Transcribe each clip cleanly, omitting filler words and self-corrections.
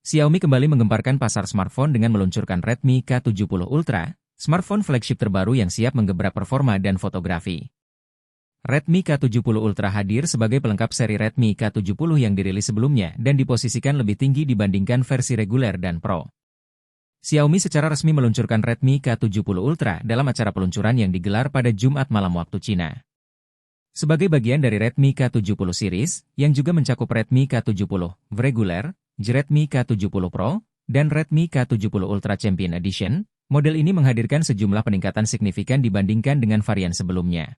Xiaomi kembali menggemparkan pasar smartphone dengan meluncurkan Redmi K70 Ultra, smartphone flagship terbaru yang siap menggebrak performa dan fotografi. Redmi K70 Ultra hadir sebagai pelengkap seri Redmi K70 yang dirilis sebelumnya dan diposisikan lebih tinggi dibandingkan versi reguler dan Pro. Xiaomi secara resmi meluncurkan Redmi K70 Ultra dalam acara peluncuran yang digelar pada Jumat malam waktu Cina. Sebagai bagian dari Redmi K70 series, yang juga mencakup Redmi K70 reguler, Redmi K70 Pro, dan Redmi K70 Ultra Champion Edition, model ini menghadirkan sejumlah peningkatan signifikan dibandingkan dengan varian sebelumnya.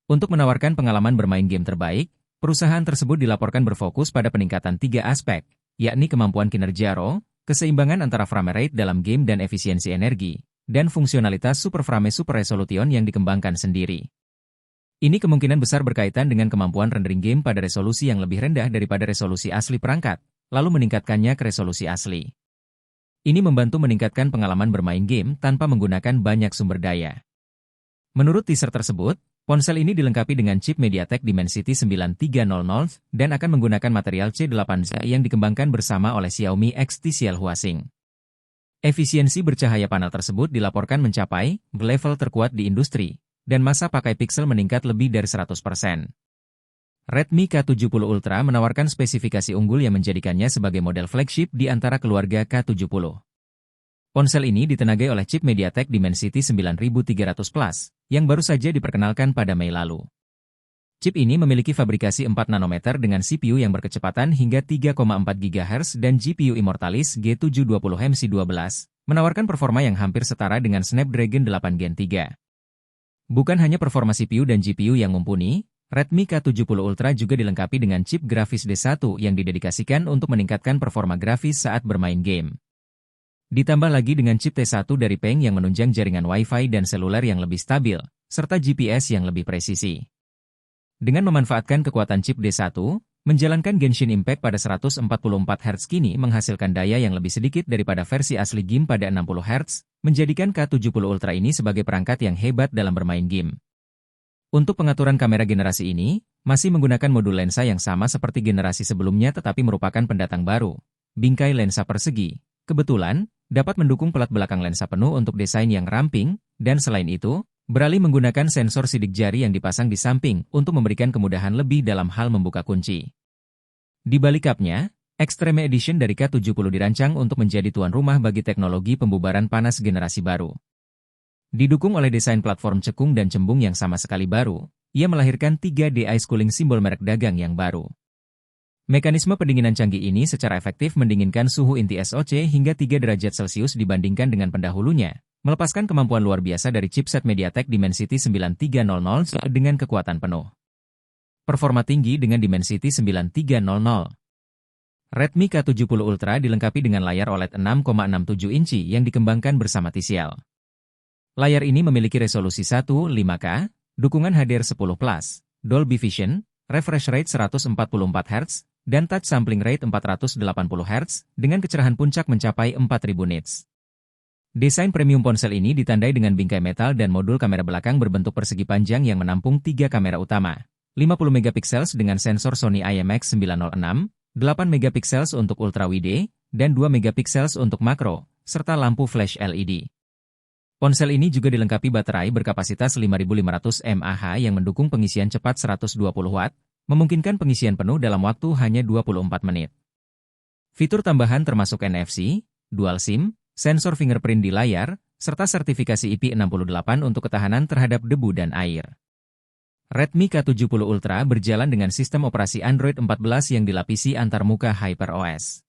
Untuk menawarkan pengalaman bermain game terbaik, perusahaan tersebut dilaporkan berfokus pada peningkatan 3 aspek, yakni kemampuan kinerja RAW, keseimbangan antara frame rate dalam game dan efisiensi energi, dan fungsionalitas Super Frame Super Resolution yang dikembangkan sendiri. Ini kemungkinan besar berkaitan dengan kemampuan rendering game pada resolusi yang lebih rendah daripada resolusi asli perangkat, lalu meningkatkannya ke resolusi asli. Ini membantu meningkatkan pengalaman bermain game tanpa menggunakan banyak sumber daya. Menurut teaser tersebut, ponsel ini dilengkapi dengan chip MediaTek Dimensity 9300 dan akan menggunakan material C8Z yang dikembangkan bersama oleh Xiaomi X TCL Huasing. Efisiensi bercahaya panel tersebut dilaporkan mencapai level terkuat di industri, dan masa pakai piksel meningkat lebih dari 100%. Redmi K70 Ultra menawarkan spesifikasi unggul yang menjadikannya sebagai model flagship di antara keluarga K70. Ponsel ini ditenagai oleh chip MediaTek Dimensity 9300 Plus, yang baru saja diperkenalkan pada Mei lalu. Chip ini memiliki fabrikasi 4 nanometer dengan CPU yang berkecepatan hingga 3,4 GHz dan GPU Immortalis G720 MC12, menawarkan performa yang hampir setara dengan Snapdragon 8 Gen 3. Bukan hanya performa CPU dan GPU yang mumpuni, Redmi K70 Ultra juga dilengkapi dengan chip grafis D1 yang didedikasikan untuk meningkatkan performa grafis saat bermain game. Ditambah lagi dengan chip T1 dari Peng yang menunjang jaringan Wi-Fi dan seluler yang lebih stabil, serta GPS yang lebih presisi. Dengan memanfaatkan kekuatan chip D1, menjalankan Genshin Impact pada 144 Hz kini menghasilkan daya yang lebih sedikit daripada versi asli game pada 60 Hz, menjadikan K70 Ultra ini sebagai perangkat yang hebat dalam bermain game. Untuk pengaturan kamera generasi ini, masih menggunakan modul lensa yang sama seperti generasi sebelumnya tetapi merupakan pendatang baru, bingkai lensa persegi. Kebetulan, dapat mendukung pelat belakang lensa penuh untuk desain yang ramping, dan selain itu, beralih menggunakan sensor sidik jari yang dipasang di samping untuk memberikan kemudahan lebih dalam hal membuka kunci. Di balik kapnya, Extreme Edition dari K70 dirancang untuk menjadi tuan rumah bagi teknologi pembubaran panas generasi baru. Didukung oleh desain platform cekung dan cembung yang sama sekali baru, ia melahirkan 3D Ice Cooling simbol merek dagang yang baru. Mekanisme pendinginan canggih ini secara efektif mendinginkan suhu inti SoC hingga 3 derajat Celcius dibandingkan dengan pendahulunya, melepaskan kemampuan luar biasa dari chipset MediaTek Dimensity 9300 dengan kekuatan penuh. Performa tinggi dengan Dimensity 9300. Redmi K70 Ultra dilengkapi dengan layar OLED 6,67 inci yang dikembangkan bersama TCL. Layar ini memiliki resolusi 1.5K, dukungan HDR10+, Dolby Vision, refresh rate 144 Hz, dan touch sampling rate 480 Hz, dengan kecerahan puncak mencapai 4000 nits. Desain premium ponsel ini ditandai dengan bingkai metal dan modul kamera belakang berbentuk persegi panjang yang menampung 3 kamera utama, 50 megapiksel dengan sensor Sony IMX906, 8 megapiksel untuk ultra wide, dan 2 megapiksel untuk makro, serta lampu flash LED. Ponsel ini juga dilengkapi baterai berkapasitas 5500 mAh yang mendukung pengisian cepat 120 Watt, memungkinkan pengisian penuh dalam waktu hanya 24 menit. Fitur tambahan termasuk NFC, dual SIM, sensor fingerprint di layar, serta sertifikasi IP68 untuk ketahanan terhadap debu dan air. Redmi K70 Ultra berjalan dengan sistem operasi Android 14 yang dilapisi antarmuka HyperOS.